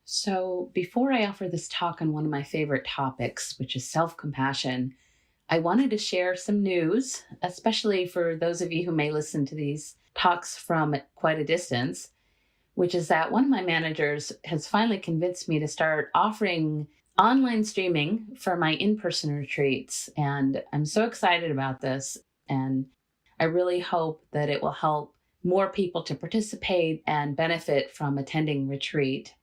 So, before I offer this talk on one of my favorite topics, which is self compassion, I wanted to share some news, especially for those of you who may listen to these talks from quite a distance, which is that one of my managers has finally convinced me to start offering online streaming for my in person retreats. And I'm so excited about this. And I really hope that it will help more people to participate and benefit from attending retreat.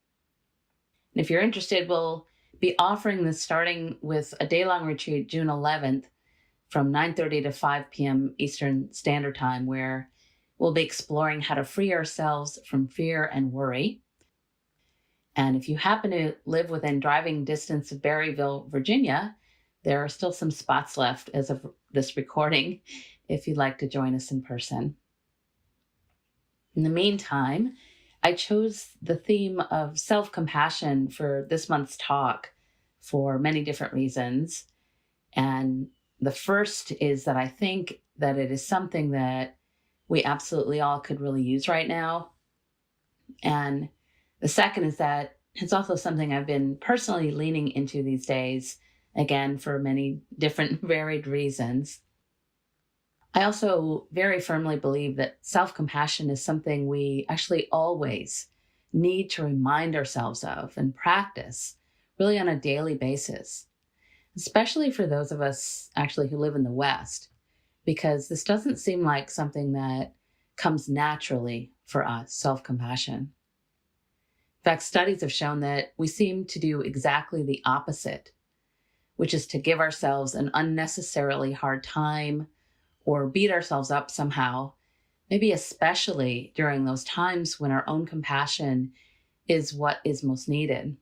And if you're interested, we'll be offering this starting with a day-long retreat June 11th from 9:30 to 5 p.m. Eastern Standard Time, where we'll be exploring how to free ourselves from fear and worry. And if you happen to live within driving distance of Berryville, Virginia, there are still some spots left as of this recording if you'd like to join us in person. In the meantime, I chose the theme of self-compassion for this month's talk for many different reasons. And the first is that I think that it is something that we absolutely all could really use right now. And the second is that it's also something I've been personally leaning into these days, again, for many different varied reasons. I also very firmly believe that self-compassion is something we actually always need to remind ourselves of and practice really on a daily basis, especially for those of us actually who live in the West, because this doesn't seem like something that comes naturally for us, self-compassion. In fact, studies have shown that we seem to do exactly the opposite, which is to give ourselves an unnecessarily hard time or beat ourselves up somehow, maybe especially during those times when our own compassion is what is most needed.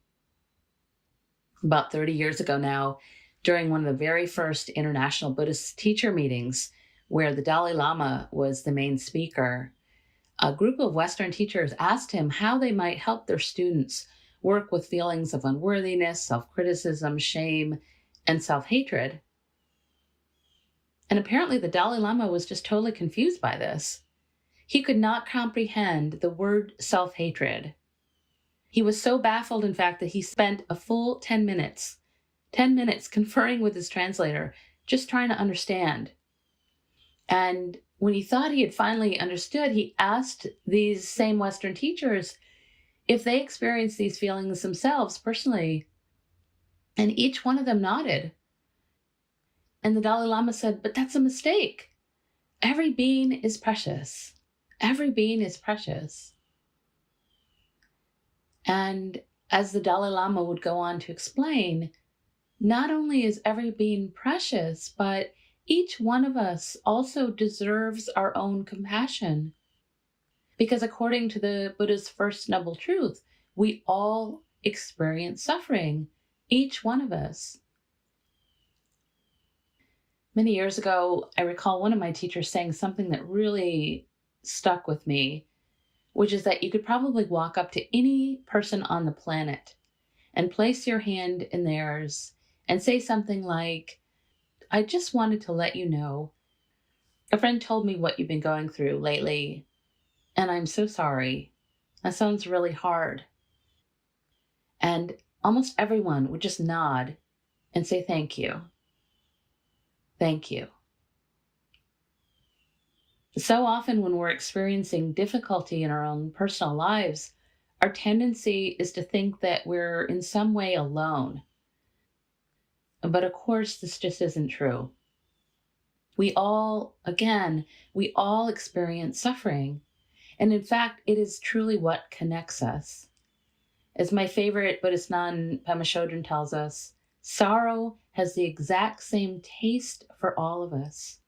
About 30 years ago now, during one of the very first international Buddhist teacher meetings, where the Dalai Lama was the main speaker, a group of Western teachers asked him how they might help their students work with feelings of unworthiness, self-criticism, shame, and self-hatred. And apparently the Dalai Lama was just totally confused by this. He could not comprehend the word self-hatred. He was so baffled, in fact, that he spent a full 10 minutes conferring with his translator, just trying to understand. And when he thought he had finally understood, he asked these same Western teachers if they experienced these feelings themselves personally. And each one of them nodded. And the Dalai Lama said, "But that's a mistake. Every being is precious. Every being is precious." And as the Dalai Lama would go on to explain, not only is every being precious, but each one of us also deserves our own compassion. Because according to the Buddha's first noble truth, we all experience suffering, each one of us. Many years ago, I recall one of my teachers saying something that really stuck with me, which is that you could probably walk up to any person on the planet and place your hand in theirs and say something like, "I just wanted to let you know, a friend told me what you've been going through lately, and I'm so sorry. That sounds really hard." And almost everyone would just nod and say, "Thank you. Thank you." So often when we're experiencing difficulty in our own personal lives, our tendency is to think that we're in some way alone. But of course, this just isn't true. We all experience suffering. And in fact, it is truly what connects us. As my favorite Buddhist nun, Pema Chodron, tells us, sorrow has the exact same taste for all of us.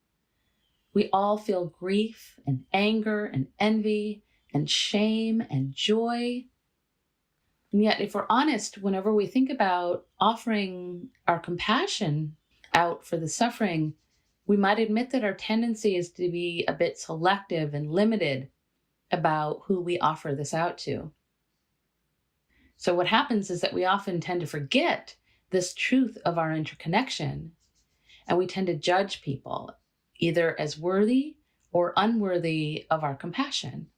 We all feel grief and anger and envy and shame and joy. And yet, if we're honest, whenever we think about offering our compassion out for the suffering, we might admit that our tendency is to be a bit selective and limited about who we offer this out to. So what happens is that we often tend to forget this truth of our interconnection, and we tend to judge people either as worthy or unworthy of our compassion.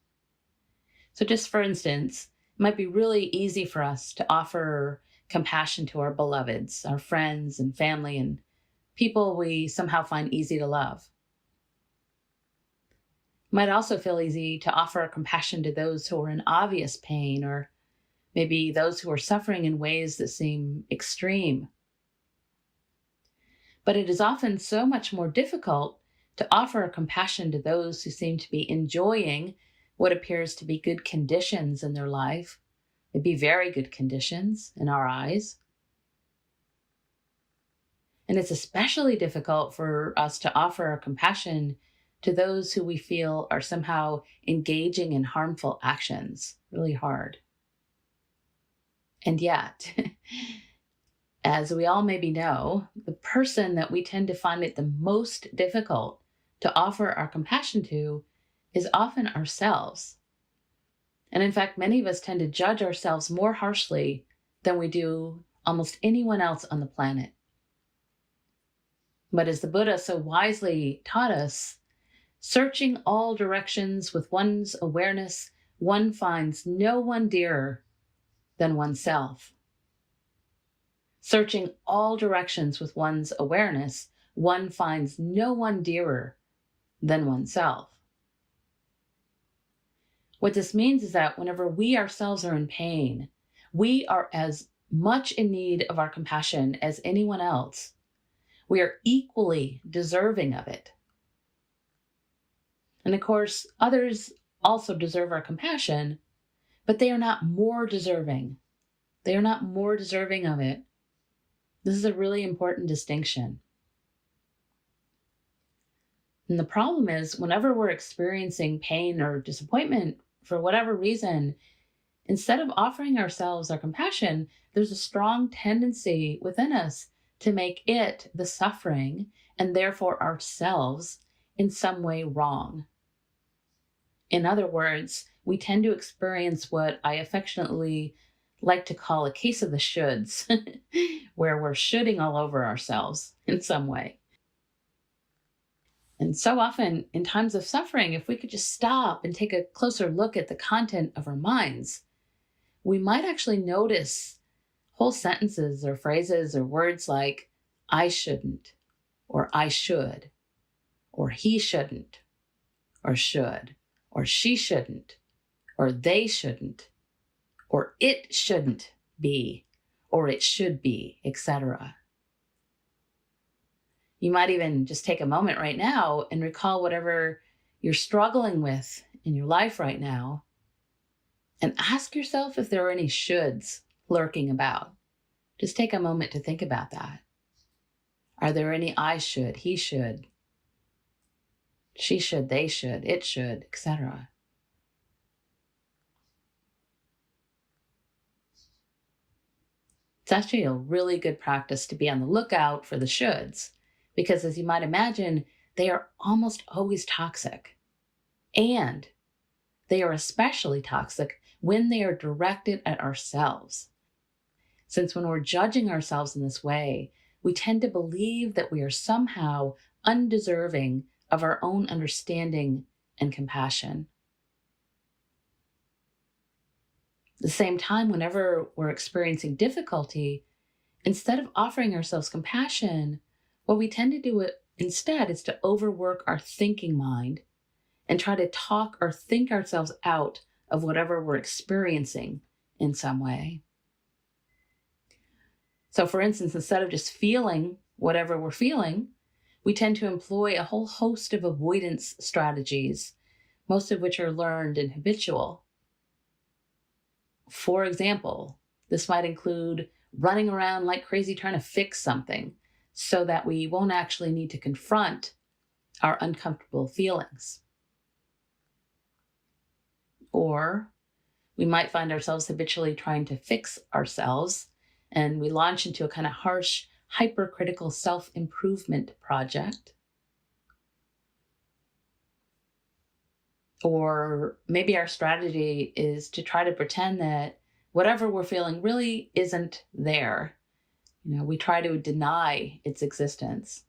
So just for instance, might be really easy for us to offer compassion to our beloveds, our friends and family, and people we somehow find easy to love. It might also feel easy to offer compassion to those who are in obvious pain, or maybe those who are suffering in ways that seem extreme. But it is often so much more difficult to offer compassion to those who seem to be enjoying what appears to be good conditions in their life. It'd be very good conditions in our eyes. And it's especially difficult for us to offer compassion to those who we feel are somehow engaging in harmful actions. Really hard. And yet, as we all maybe know, the person that we tend to find it the most difficult to offer our compassion to is often ourselves. And in fact, many of us tend to judge ourselves more harshly than we do almost anyone else on the planet. But as the Buddha so wisely taught us, searching all directions with one's awareness, one finds no one dearer than oneself. Searching all directions with one's awareness, one finds no one dearer than oneself. What this means is that whenever we ourselves are in pain, we are as much in need of our compassion as anyone else. We are equally deserving of it. And of course, others also deserve our compassion, but they are not more deserving. They are not more deserving of it. This is a really important distinction. And the problem is, whenever we're experiencing pain or disappointment for whatever reason, instead of offering ourselves our compassion, there's a strong tendency within us to make it, the suffering, and therefore ourselves, in some way wrong. In other words, we tend to experience what I affectionately like to call a case of the shoulds, where we're shoulding all over ourselves in some way. And so often, in times of suffering, if we could just stop and take a closer look at the content of our minds, we might actually notice whole sentences or phrases or words like, I shouldn't, or I should, or he shouldn't, or should, or she shouldn't, or they shouldn't, or it shouldn't be, or it should be, etc. You might even just take a moment right now and recall whatever you're struggling with in your life right now, and ask yourself if there are any shoulds lurking about. Just take a moment to think about that. Are there any I should, he should, she should, they should, it should, etc.? It's actually a really good practice to be on the lookout for the shoulds, because as you might imagine, they are almost always toxic. And they are especially toxic when they are directed at ourselves. Since when we're judging ourselves in this way, we tend to believe that we are somehow undeserving of our own understanding and compassion. At the same time, whenever we're experiencing difficulty, instead of offering ourselves compassion, what we tend to do instead is to overwork our thinking mind and try to talk or think ourselves out of whatever we're experiencing in some way. So for instance, instead of just feeling whatever we're feeling, we tend to employ a whole host of avoidance strategies, most of which are learned and habitual. For example, this might include running around like crazy trying to fix something so that we won't actually need to confront our uncomfortable feelings. Or we might find ourselves habitually trying to fix ourselves, and we launch into a kind of harsh, hypercritical self-improvement project. Or maybe our strategy is to try to pretend that whatever we're feeling really isn't there. We try to deny its existence.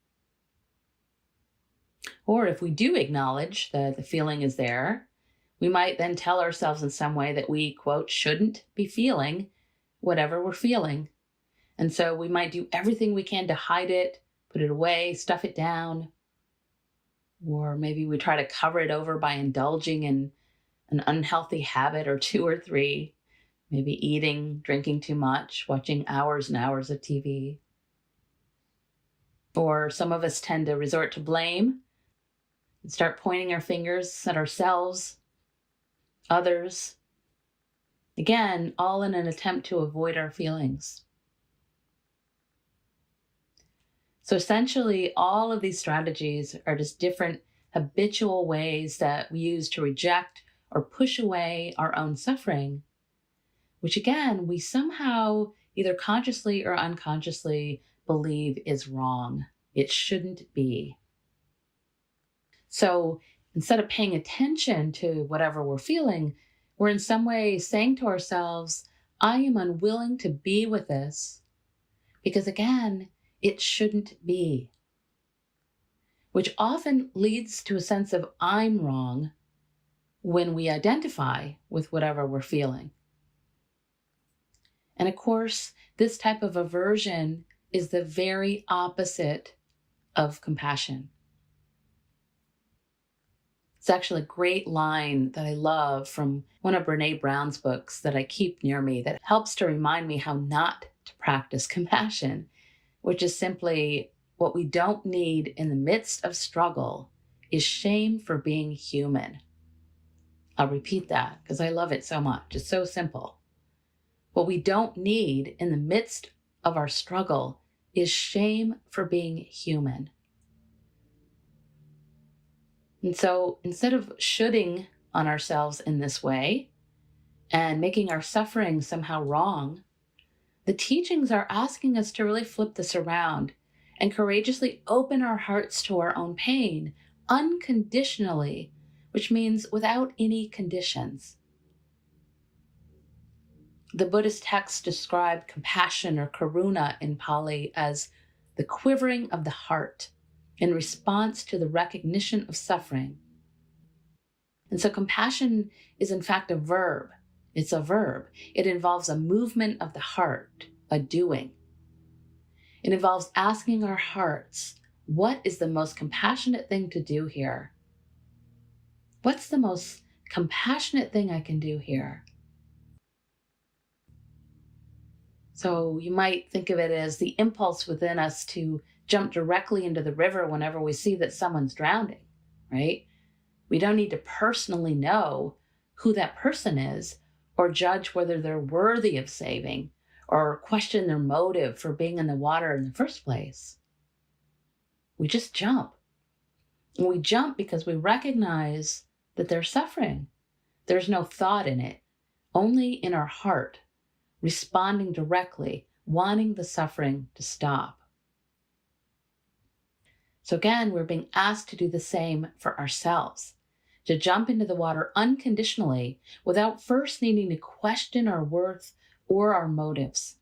Or if we do acknowledge that the feeling is there, We might then tell ourselves in some way that we, quote, shouldn't be feeling whatever we're feeling. And so we might do everything we can to hide it, put it away, stuff it down. Or maybe we try to cover it over by indulging in an unhealthy habit or two or three, maybe eating, drinking too much, watching hours and hours of TV. Or some of us tend to resort to blame and start pointing our fingers at ourselves, others. Again, all in an attempt to avoid our feelings. So essentially, all of these strategies are just different habitual ways that we use to reject or push away our own suffering, which again, we somehow either consciously or unconsciously believe is wrong. It shouldn't be. So instead of paying attention to whatever we're feeling, we're in some way saying to ourselves, I am unwilling to be with this because again, it shouldn't be. Which often leads to a sense of I'm wrong when we identify with whatever we're feeling. And of course, this type of aversion is the very opposite of compassion. It's actually a great line that I love from one of Brene Brown's books that I keep near me that helps to remind me how not to practice compassion, which is simply what we don't need in the midst of struggle is shame for being human. I'll repeat that because I love it so much. It's so simple. What we don't need in the midst of our struggle is shame for being human. And so instead of shoulding on ourselves in this way and making our suffering somehow wrong, the teachings are asking us to really flip this around and courageously open our hearts to our own pain unconditionally, which means without any conditions. The Buddhist texts describe compassion or karuna in Pali as the quivering of the heart in response to the recognition of suffering. And so compassion is in fact a verb. It's a verb. It involves a movement of the heart, a doing. It involves asking our hearts, what is the most compassionate thing to do here? What's the most compassionate thing I can do here? So you might think of it as the impulse within us to jump directly into the river whenever we see that someone's drowning, right? We don't need to personally know who that person is or judge whether they're worthy of saving or question their motive for being in the water in the first place. We just jump. And we jump because we recognize that they're suffering. There's no thought in it, only in our heart, responding directly, wanting the suffering to stop. So again, we're being asked to do the same for ourselves, to jump into the water unconditionally without first needing to question our worth or our motives.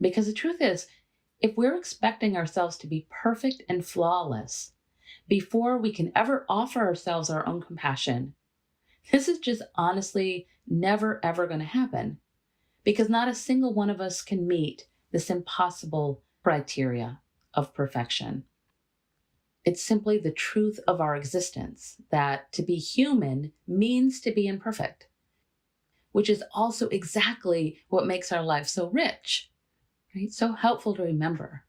Because the truth is, if we're expecting ourselves to be perfect and flawless before we can ever offer ourselves our own compassion, this is just honestly never, ever going to happen because not a single one of us can meet this impossible criteria of perfection. It's simply the truth of our existence that to be human means to be imperfect, which is also exactly what makes our life so rich, right? So helpful to remember.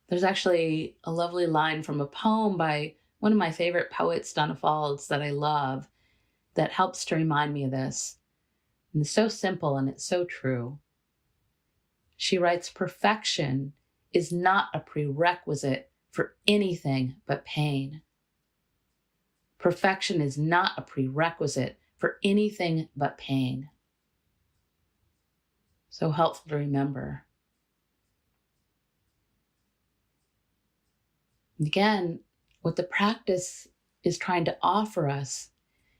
There's actually a lovely line from a poem by one of my favorite poets, Donna Faulds, that I love, that helps to remind me of this. And it's so simple and it's so true. She writes, perfection is not a prerequisite for anything but pain. Perfection is not a prerequisite for anything but pain. So helpful to remember. And again, what the practice is trying to offer us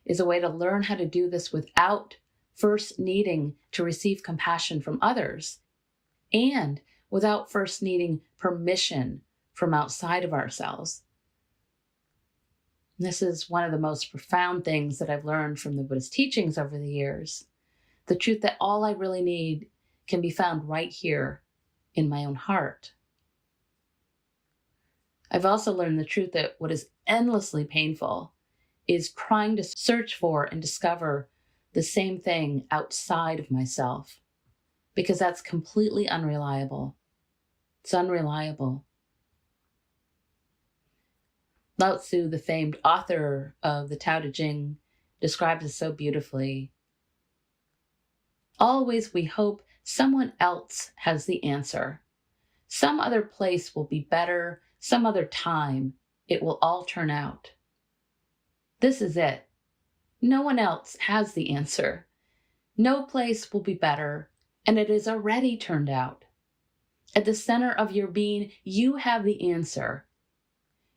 is a way to learn how to do this without first needing to receive compassion from others and without first needing permission from outside of ourselves. This is one of the most profound things that I've learned from the Buddhist teachings over the years. The truth that all I really need can be found right here in my own heart. I've also learned the truth that what is endlessly painful is trying to search for and discover the same thing outside of myself, because that's completely unreliable. It's unreliable. Lao Tzu, the famed author of the Tao Te Ching, describes it so beautifully. Always we hope someone else has the answer. Some other place will be better, some other time it will all turn out. This is it. No one else has the answer. No place will be better, and it is already turned out. At the center of your being, you have the answer.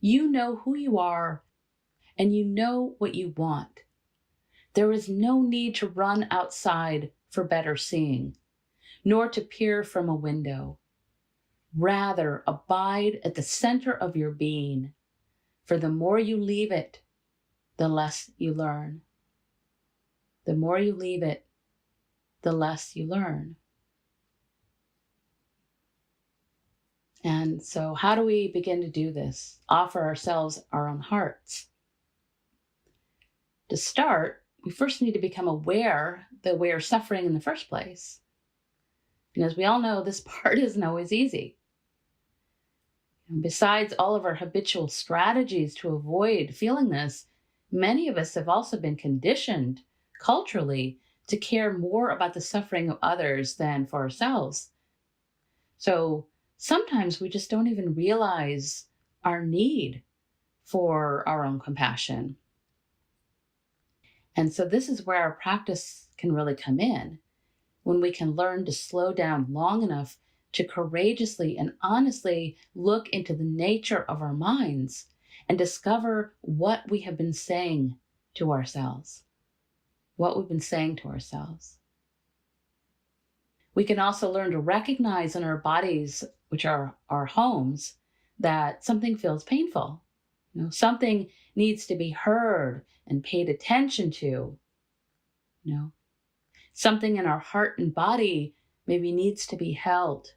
You know who you are, and you know what you want. There is no need to run outside for better seeing, nor to peer from a window. Rather, abide at the center of your being, for the more you leave it, the less you learn. The more you leave it, the less you learn. And so how do we begin to do this? Offer ourselves our own hearts. To start, we first need to become aware that we are suffering in the first place. And as we all know, this part isn't always easy. And besides all of our habitual strategies to avoid feeling this, many of us have also been conditioned culturally to care more about the suffering of others than for ourselves. So sometimes we just don't even realize our need for our own compassion. And so this is where our practice can really come in, when we can learn to slow down long enough to courageously and honestly look into the nature of our minds and discover what we have been saying to ourselves. What we've been saying to ourselves. We can also learn to recognize in our bodies, which are our homes, that something feels painful. Something needs to be heard and paid attention to. Something in our heart and body maybe needs to be held.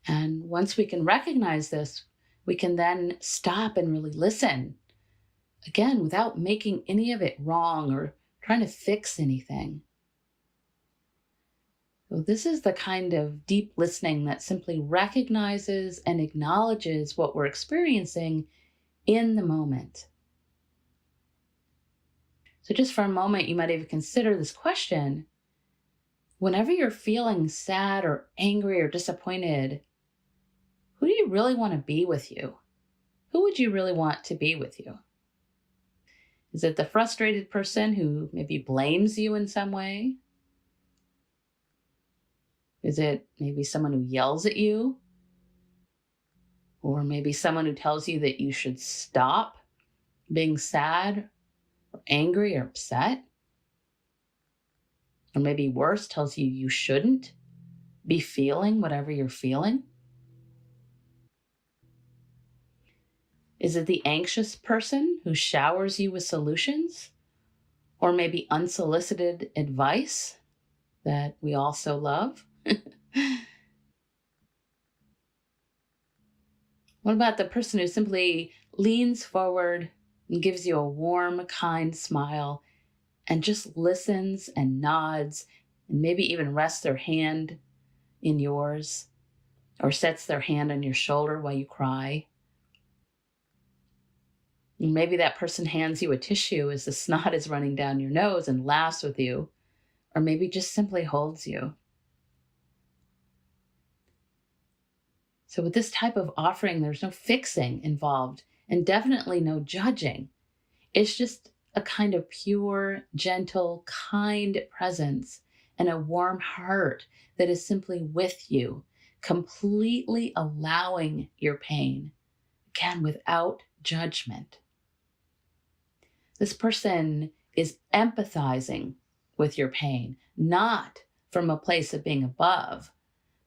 And once we can recognize this, we can then stop and really listen. Again, without making any of it wrong or trying to fix anything. So this is the kind of deep listening that simply recognizes and acknowledges what we're experiencing in the moment. So just for a moment, you might even consider this question. Whenever you're feeling sad or angry or disappointed, who do you really want to be with you? Who would you really want to be with you? Is it the frustrated person who maybe blames you in some way? Is it maybe someone who yells at you? Or maybe someone who tells you that you should stop being sad or angry or upset? Or maybe worse, tells you you shouldn't be feeling whatever you're feeling? Is it the anxious person who showers you with solutions? Or maybe unsolicited advice that we also love? What about the person who simply leans forward and gives you a warm, kind smile and just listens and nods and maybe even rests their hand in yours or sets their hand on your shoulder while you cry? And maybe that person hands you a tissue as the snot is running down your nose and laughs with you, or maybe just simply holds you. So with this type of offering, there's no fixing involved and definitely no judging. It's just a kind of pure, gentle, kind presence and a warm heart that is simply with you, completely allowing your pain, again, without judgment. This person is empathizing with your pain, not from a place of being above,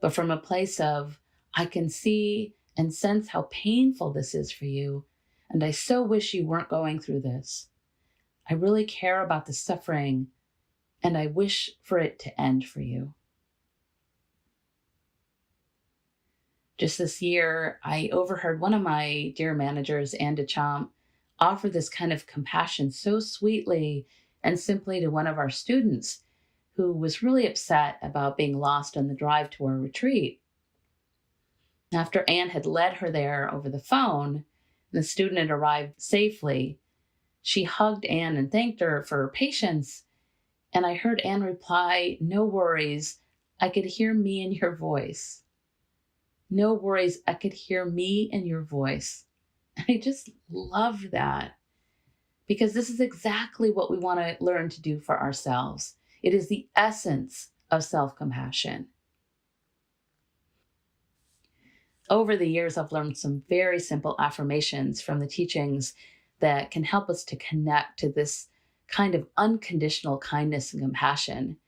but from a place of, I can see and sense how painful this is for you, and I so wish you weren't going through this. I really care about the suffering, and I wish for it to end for you. Just this year, I overheard one of my dear managers, Anne Champ, offer this kind of compassion so sweetly and simply to one of our students who was really upset about being lost on the drive to our retreat. After Anne had led her there over the phone, and the student had arrived safely, she hugged Anne and thanked her for her patience. And I heard Anne reply, "No worries, I could hear me in your voice. No worries, I could hear me in your voice." I just love that because this is exactly what we want to learn to do for ourselves. It is the essence of self-compassion. Over the years, I've learned some very simple affirmations from the teachings that can help us to connect to this kind of unconditional kindness and compassion.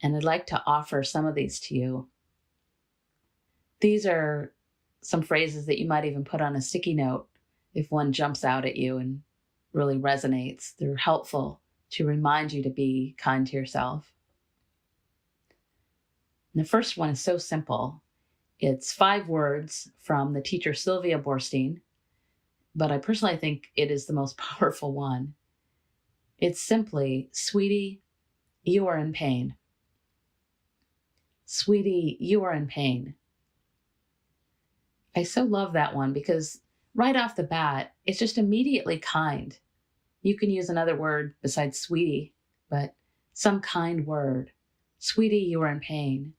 And I'd like to offer some of these to you. These are some phrases that you might even put on a sticky note if one jumps out at you and really resonates. They're helpful to remind you to be kind to yourself. And the first one is so simple. It's 5 words from the teacher Sylvia Boorstein, but I personally think it is the most powerful one. It's simply, "Sweetie, you are in pain. Sweetie, you are in pain." I so love that one because right off the bat, it's just immediately kind. You can use another word besides sweetie, but some kind word. "Sweetie, you are in pain."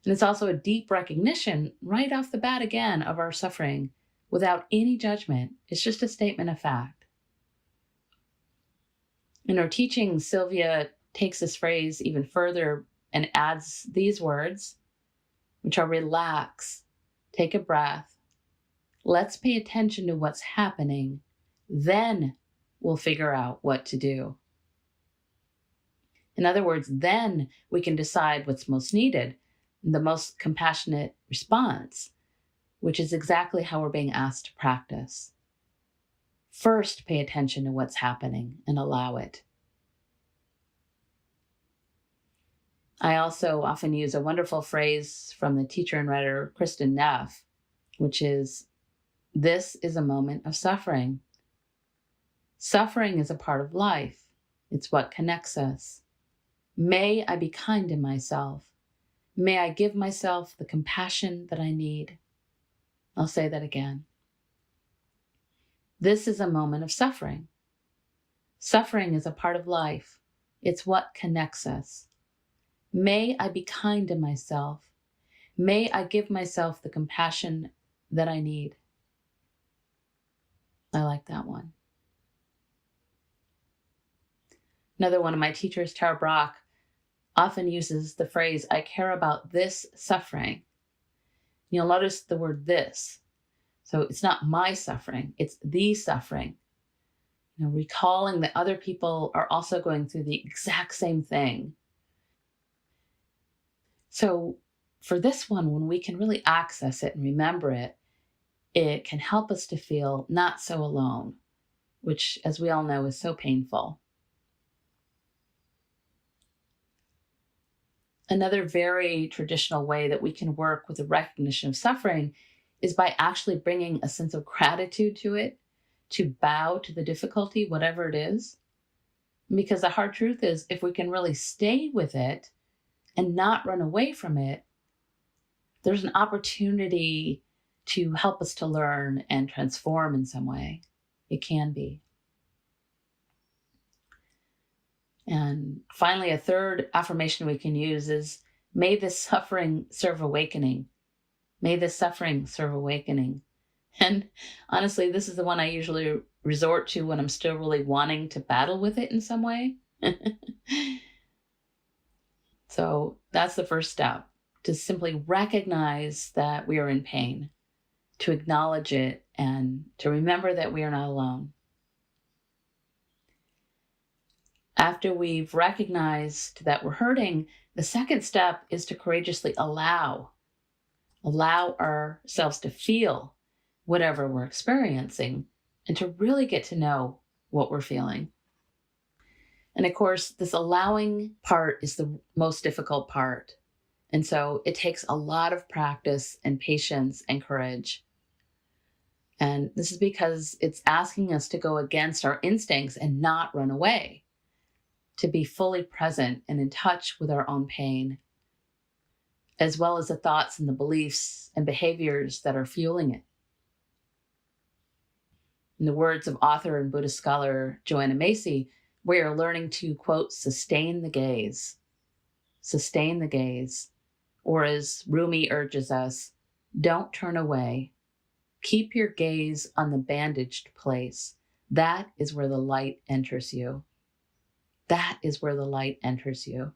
And it's also a deep recognition right off the bat again of our suffering without any judgment. It's just a statement of fact. In her teaching, Sylvia takes this phrase even further and adds these words, which are relax, take a breath, let's pay attention to what's happening, then we'll figure out what to do. In other words, then we can decide what's most needed, the most compassionate response, which is exactly how we're being asked to practice. First, pay attention to what's happening and allow it. I also often use a wonderful phrase from the teacher and writer Kristin Neff, which is, "This is a moment of suffering. Suffering is a part of life. It's what connects us. May I be kind to myself. May I give myself the compassion that I need." I'll say that again. This is a moment of suffering. Suffering is a part of life. It's what connects us. May I be kind to myself. May I give myself the compassion that I need. I like that one. Another one of my teachers, Tara Brach, often uses the phrase, "I care about this suffering." You'll notice the word "this." So it's not my suffering, it's the suffering. Recalling that other people are also going through the exact same thing. So for this one, when we can really access it and remember it, it can help us to feel not so alone, which, as we all know, is so painful. Another very traditional way that we can work with the recognition of suffering is by actually bringing a sense of gratitude to it, to bow to the difficulty, whatever it is. Because the hard truth is, if we can really stay with it and not run away from it, there's an opportunity to help us to learn and transform in some way. It can be. And finally, a third affirmation we can use is, "May this suffering serve awakening. May this suffering serve awakening." And honestly, this is the one I usually resort to when I'm still really wanting to battle with it in some way. So that's the first step, to simply recognize that we are in pain, to acknowledge it, and to remember that we are not alone. After we've recognized that we're hurting, the second step is to courageously allow ourselves to feel whatever we're experiencing and to really get to know what we're feeling. And of course, this allowing part is the most difficult part. And so it takes a lot of practice and patience and courage. And this is because it's asking us to go against our instincts and not run away, to be fully present and in touch with our own pain, as well as the thoughts and the beliefs and behaviors that are fueling it. In the words of author and Buddhist scholar Joanna Macy, we are learning to, quote, sustain the gaze. Sustain the gaze. Or as Rumi urges us, don't turn away. Keep your gaze on the bandaged place. That is where the light enters you. That is where the light enters you.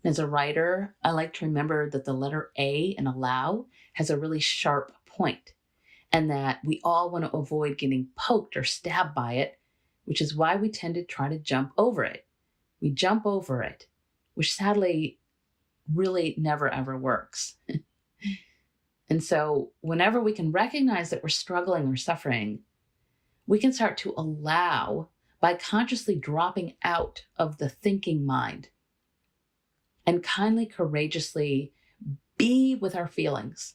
As a writer, I like to remember that the letter A in allow has a really sharp point, and that we all want to avoid getting poked or stabbed by it, which is why we tend to try to jump over it. We jump over it, which sadly really never ever works. And so whenever we can recognize that we're struggling or suffering, we can start to allow by consciously dropping out of the thinking mind and kindly, courageously be with our feelings,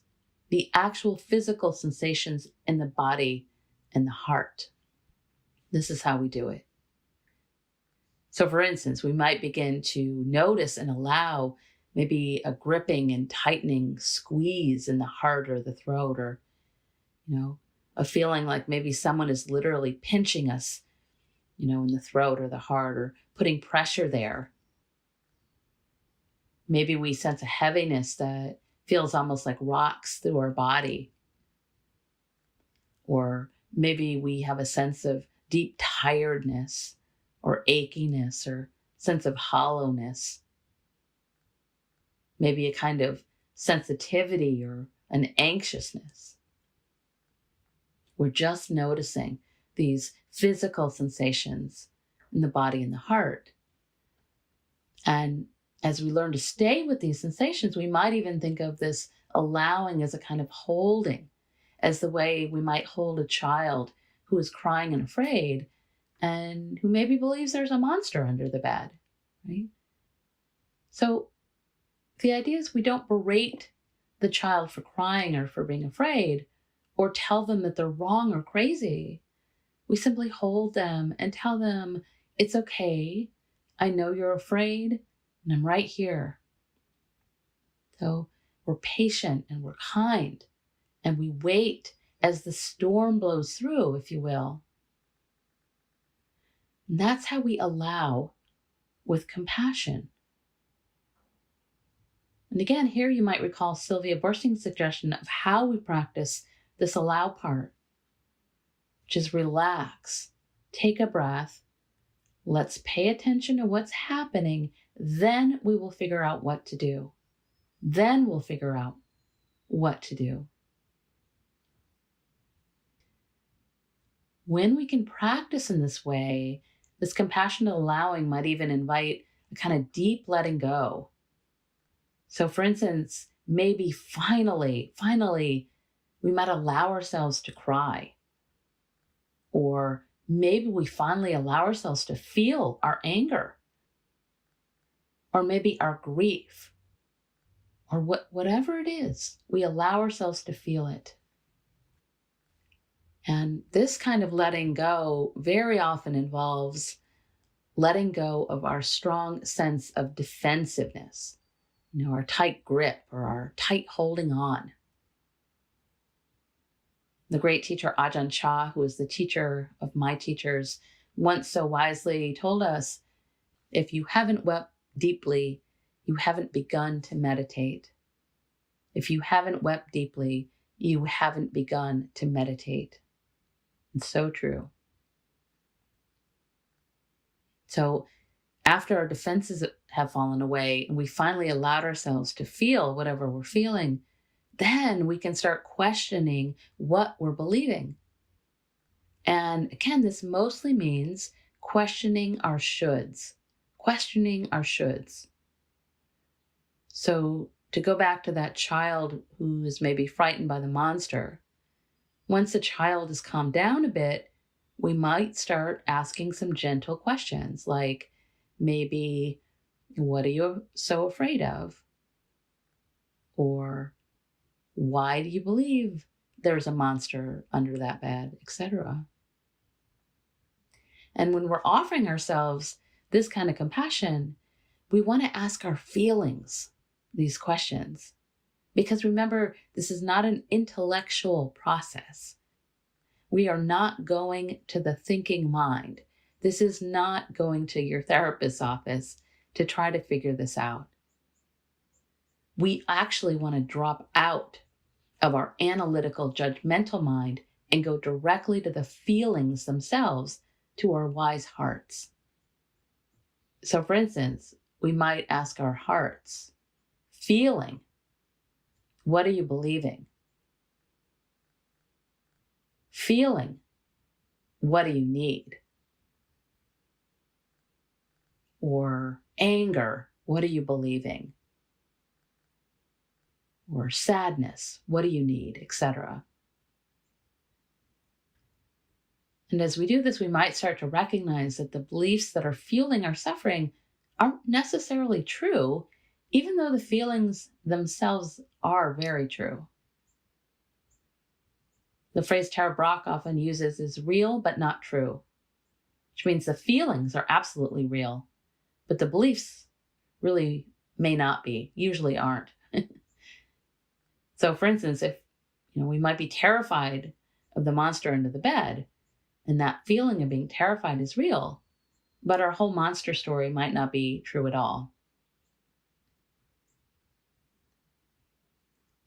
the actual physical sensations in the body and the heart. This is how we do it. So for instance, we might begin to notice and allow maybe a gripping and tightening squeeze in the heart or the throat, or, a feeling like maybe someone is literally pinching us, in the throat or the heart, or putting pressure there. Maybe we sense a heaviness that feels almost like rocks through our body. Or maybe we have a sense of deep tiredness or achiness or sense of hollowness. Maybe a kind of sensitivity or an anxiousness. We're just noticing these physical sensations in the body and the heart. And as we learn to stay with these sensations, we might even think of this allowing as a kind of holding, as the way we might hold a child who is crying and afraid and who maybe believes there's a monster under the bed, right? So the idea is we don't berate the child for crying or for being afraid or tell them that they're wrong or crazy. We simply hold them and tell them, it's okay. I know you're afraid and I'm right here. So we're patient and we're kind and we wait as the storm blows through, if you will. And that's how we allow with compassion. And again, here you might recall Sylvia Borsting's suggestion of how we practice this allow part, which is relax, take a breath, let's pay attention to what's happening, then we will figure out what to do. Then we'll figure out what to do. When we can practice in this way, this compassionate allowing might even invite a kind of deep letting go. So for instance, maybe finally, we might allow ourselves to cry. Or maybe we finally allow ourselves to feel our anger. Or maybe our grief. Or whatever it is, we allow ourselves to feel it. And this kind of letting go very often involves letting go of our strong sense of defensiveness. Our tight grip or our tight holding on. The great teacher Ajahn Chah, who is the teacher of my teachers, once so wisely told us, if you haven't wept deeply, you haven't begun to meditate. If you haven't wept deeply, you haven't begun to meditate. It's so true. So after our defenses have fallen away and we finally allowed ourselves to feel whatever we're feeling, then we can start questioning what we're believing. And again, this mostly means questioning our shoulds. Questioning our shoulds. So to go back to that child who is maybe frightened by the monster, once the child is calmed down a bit, we might start asking some gentle questions like maybe, what are you so afraid of? Or why do you believe there's a monster under that bed, etc. And when we're offering ourselves this kind of compassion, we want to ask our feelings these questions. Because remember, this is not an intellectual process. We are not going to the thinking mind. This is not going to your therapist's office to try to figure this out. We actually want to drop out of our analytical, judgmental mind and go directly to the feelings themselves, to our wise hearts. So, for instance, we might ask our hearts, feeling, what are you believing? Feeling, what do you need? Or anger, what are you believing? Or sadness, what do you need, etc. And as we do this, we might start to recognize that the beliefs that are fueling our suffering aren't necessarily true, even though the feelings themselves are very true. The phrase Tara Brach often uses is real but not true, which means the feelings are absolutely real, but the beliefs really may not be, usually aren't. So for instance, if we might be terrified of the monster under the bed, and that feeling of being terrified is real, but our whole monster story might not be true at all.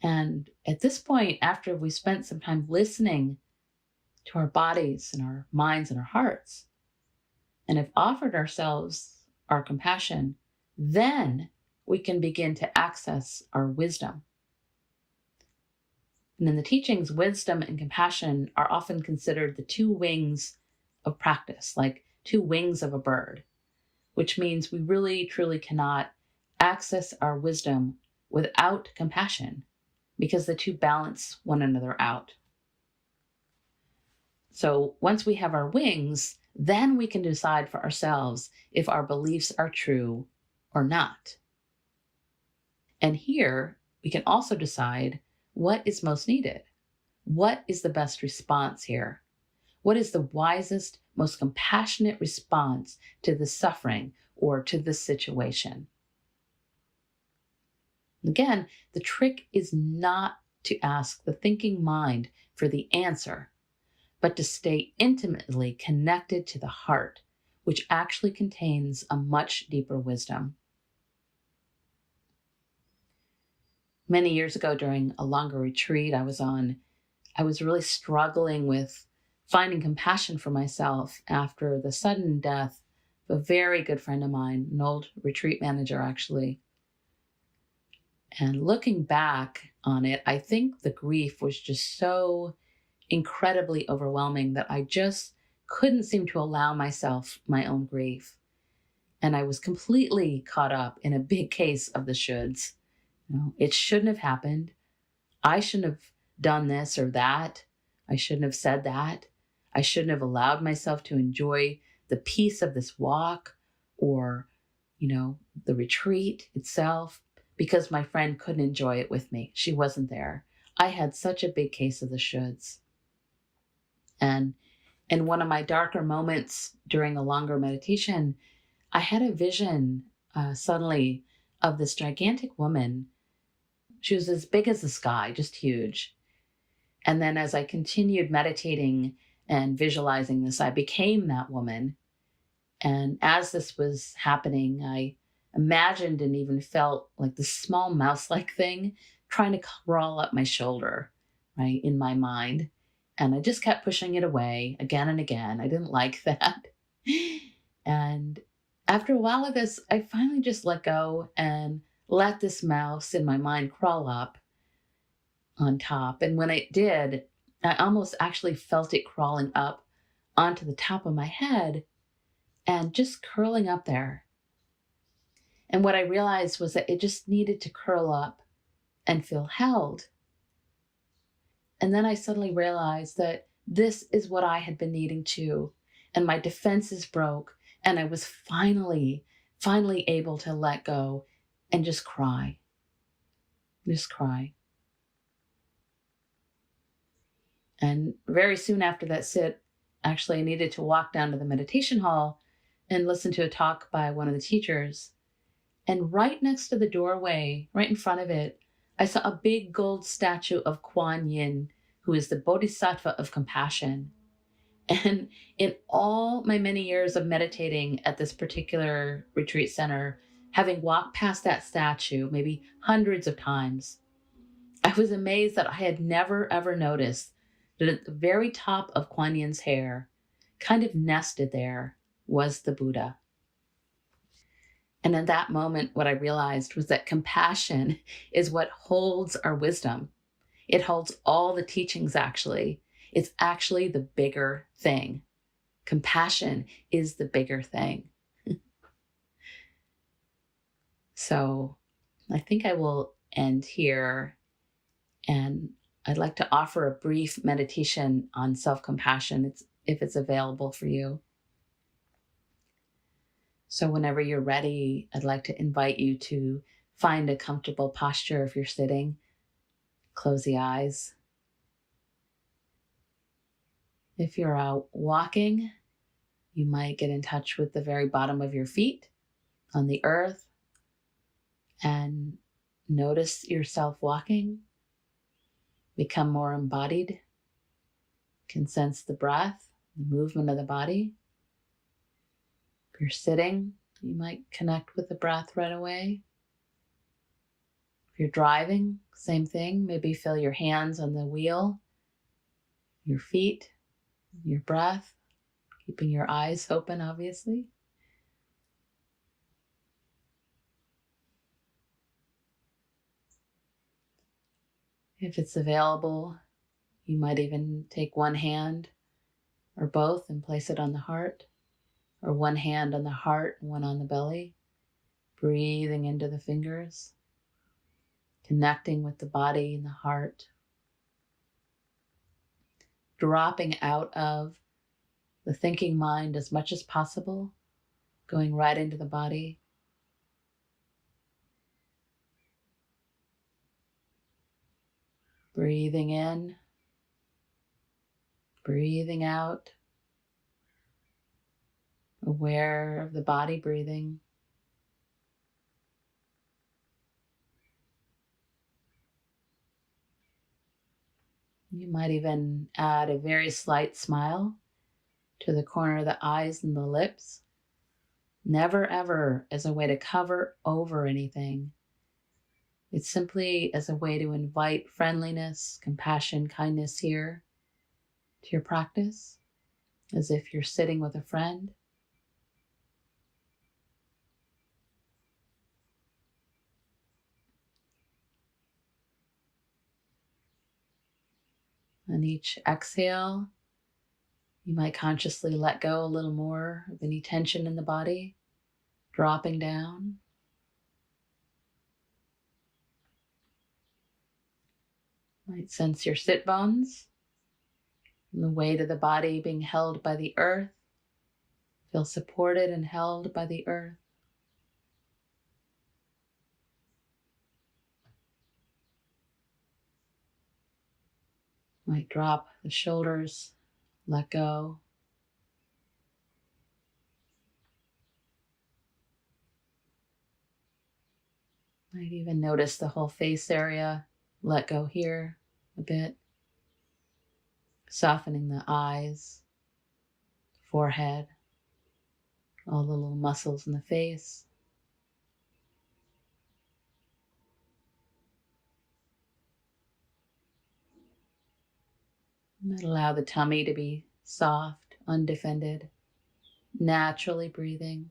And at this point, after we spent some time listening to our bodies and our minds and our hearts, and have offered ourselves our compassion, then we can begin to access our wisdom. And in the teachings, wisdom and compassion are often considered the two wings of practice, like two wings of a bird, which means we really, truly cannot access our wisdom without compassion, because the two balance one another out. So once we have our wings, then we can decide for ourselves if our beliefs are true or not. And here, we can also decide what is most needed. What is the best response here? What is the wisest, most compassionate response to the suffering or to this situation? Again, the trick is not to ask the thinking mind for the answer, but to stay intimately connected to the heart, which actually contains a much deeper wisdom. Many years ago, during a longer retreat I was on, I was really struggling with finding compassion for myself after the sudden death of a very good friend of mine, an old retreat manager, actually. And looking back on it, I think the grief was just so incredibly overwhelming that I just couldn't seem to allow myself my own grief. And I was completely caught up in a big case of the shoulds. It shouldn't have happened. I shouldn't have done this or that. I shouldn't have said that. I shouldn't have allowed myself to enjoy the peace of this walk or, the retreat itself, because my friend couldn't enjoy it with me. She wasn't there. I had such a big case of the shoulds. And in one of my darker moments during a longer meditation, I had a vision suddenly of this gigantic woman. She was as big as the sky, just huge. And then as I continued meditating and visualizing this, I became that woman. And as this was happening, I imagined and even felt like this small mouse-like thing trying to crawl up my shoulder, right, in my mind. And I just kept pushing it away again and again. I didn't like that. And after a while of this, I finally just let go and let this mouse in my mind crawl up on top. And when it did, I almost actually felt it crawling up onto the top of my head and just curling up there. And what I realized was that it just needed to curl up and feel held. And then I suddenly realized that this is what I had been needing too. And my defenses broke, and I was finally able to let go and just cry. Just cry. And very soon after that sit, actually, I needed to walk down to the meditation hall and listen to a talk by one of the teachers. And right next to the doorway, right in front of it, I saw a big gold statue of Kuan Yin, who is the Bodhisattva of compassion. And in all my many years of meditating at this particular retreat center, having walked past that statue maybe hundreds of times, I was amazed that I had never ever noticed that at the very top of Kuan Yin's hair, kind of nested there, was the Buddha. And in that moment, what I realized was that compassion is what holds our wisdom. It holds all the teachings, actually. It's actually the bigger thing. Compassion is the bigger thing. So I think I will end here. And I'd like to offer a brief meditation on self-compassion if it's available for you. So whenever you're ready, I'd like to invite you to find a comfortable posture if you're sitting. Close the eyes. If you're out walking, you might get in touch with the very bottom of your feet on the earth and notice yourself walking. Become more embodied. You can sense the breath, the movement of the body. If you're sitting, you might connect with the breath right away. If you're driving, same thing. Maybe feel your hands on the wheel, your feet, your breath, keeping your eyes open, obviously. If it's available, you might even take one hand or both and place it on the heart, or one hand on the heart and one on the belly, breathing into the fingers, connecting with the body and the heart, dropping out of the thinking mind as much as possible, going right into the body. Breathing in, breathing out, aware of the body breathing. You might even add a very slight smile to the corner of the eyes and the lips. Never ever as a way to cover over anything. It's simply as a way to invite friendliness, compassion, kindness here to your practice, as if you're sitting with a friend. On each exhale, you might consciously let go a little more of any tension in the body, dropping down. You might sense your sit bones and the weight of the body being held by the earth. Feel supported and held by the earth. Might drop the shoulders, let go. Might even notice the whole face area, let go here a bit. Softening the eyes, forehead, all the little muscles in the face. You might allow the tummy to be soft, undefended, naturally breathing.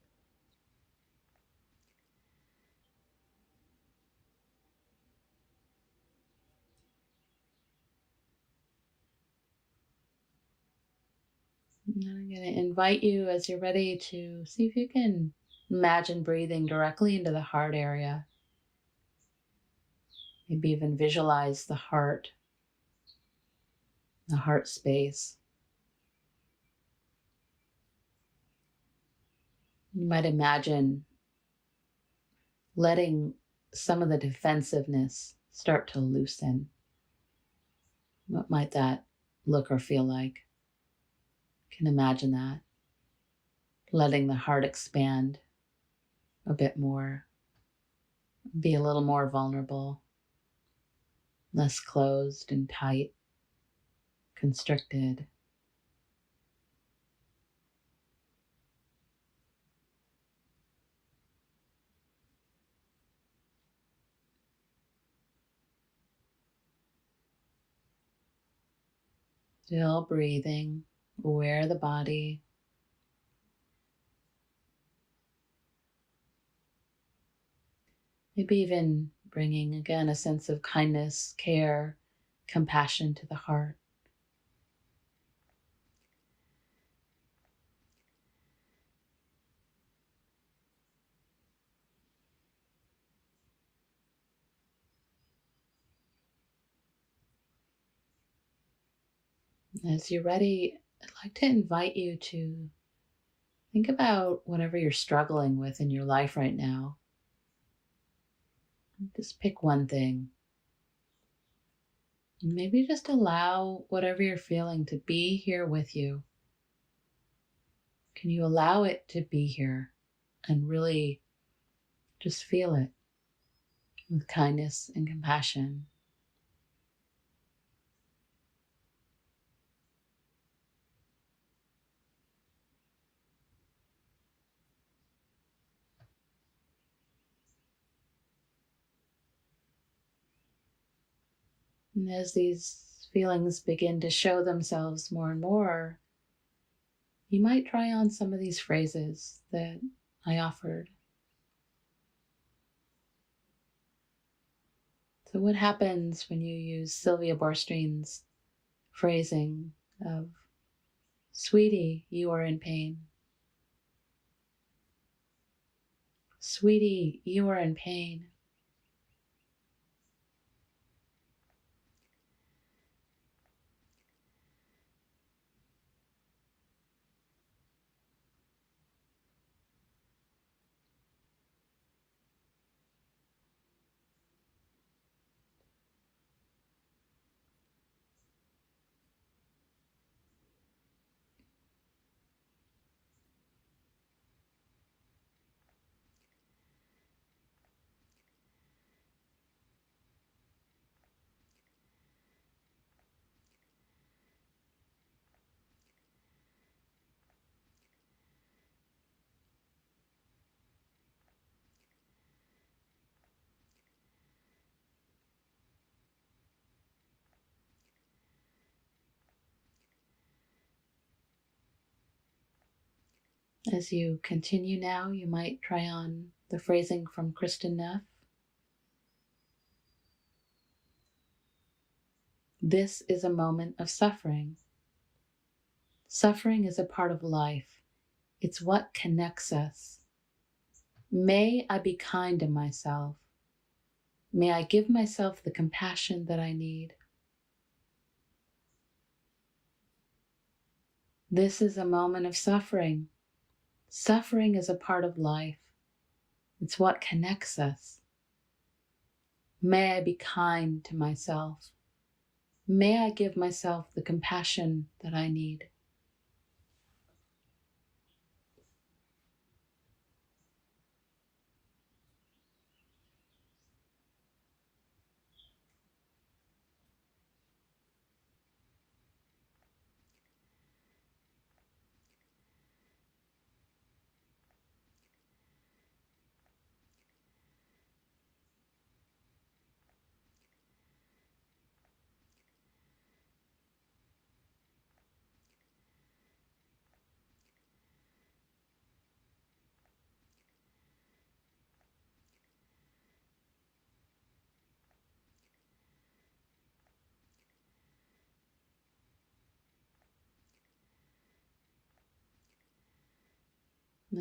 And I'm going to invite you, as you're ready, to see if you can imagine breathing directly into the heart area. Maybe even visualize the heart space. You might imagine letting some of the defensiveness start to loosen. What might that look or feel like? You can imagine that. Letting the heart expand a bit more, be a little more vulnerable, less closed and tight, constricted. Still breathing, aware of the body. Maybe even bringing again a sense of kindness, care, compassion to the heart. As you're ready, I'd like to invite you to think about whatever you're struggling with in your life right now. Just pick one thing. And maybe just allow whatever you're feeling to be here with you. Can you allow it to be here and really just feel it with kindness and compassion? And as these feelings begin to show themselves more and more, you might try on some of these phrases that I offered. So what happens when you use Sylvia Boorstein's phrasing of, "Sweetie, you are in pain. Sweetie, you are in pain." As you continue now, you might try on the phrasing from Kristen Neff. This is a moment of suffering. Suffering is a part of life. It's what connects us. May I be kind to myself. May I give myself the compassion that I need. This is a moment of suffering. Suffering is a part of life. It's what connects us. May I be kind to myself. May I give myself the compassion that I need.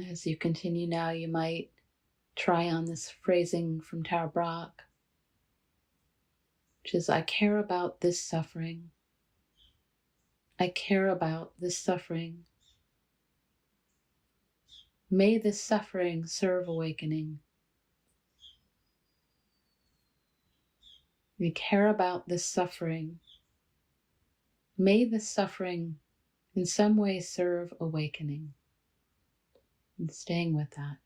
As you continue now, you might try on this phrasing from Tara Brach. which is, I care about this suffering. I care about this suffering. May this suffering serve awakening. I care about this suffering. May this suffering in some way serve awakening. And staying with that.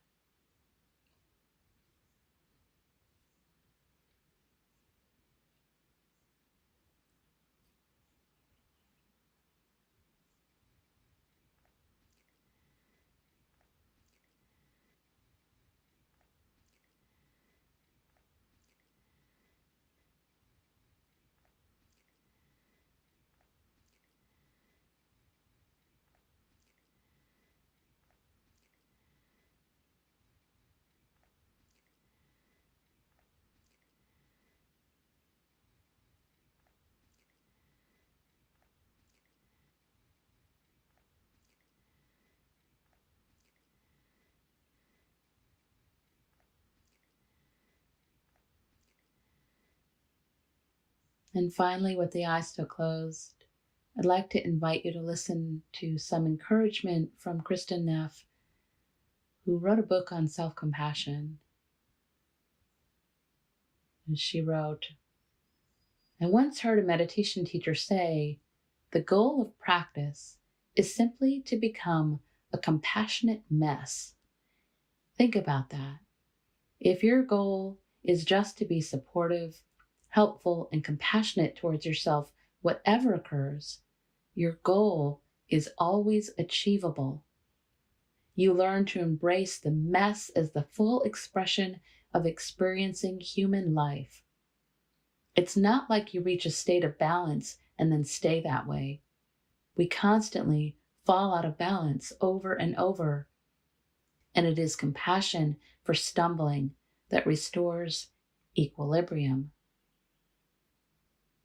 And finally, with the eyes still closed, I'd like to invite you to listen to some encouragement from Kristen Neff, who wrote a book on self-compassion. And she wrote, I once heard a meditation teacher say, the goal of practice is simply to become a compassionate mess. Think about that. If your goal is just to be supportive, helpful, and compassionate towards yourself, whatever occurs, your goal is always achievable. You learn to embrace the mess as the full expression of experiencing human life. It's not like you reach a state of balance and then stay that way. We constantly fall out of balance over and over. And it is compassion for stumbling that restores equilibrium.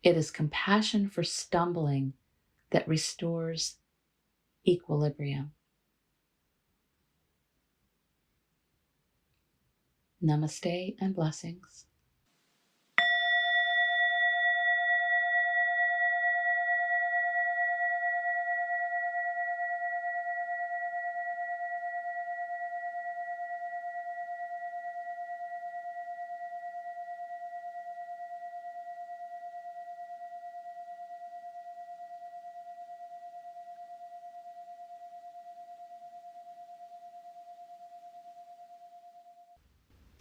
It is compassion for stumbling that restores equilibrium. Namaste and blessings.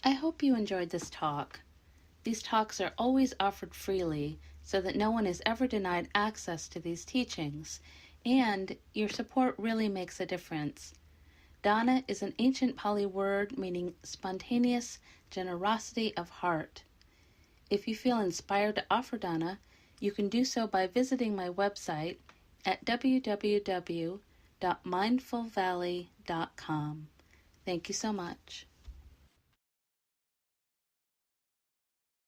I hope you enjoyed this talk. These talks are always offered freely so that no one is ever denied access to these teachings, and your support really makes a difference. Dana is an ancient Pali word meaning spontaneous generosity of heart. If you feel inspired to offer dana, you can do so by visiting my website at www.mindfulvalley.com. Thank you so much.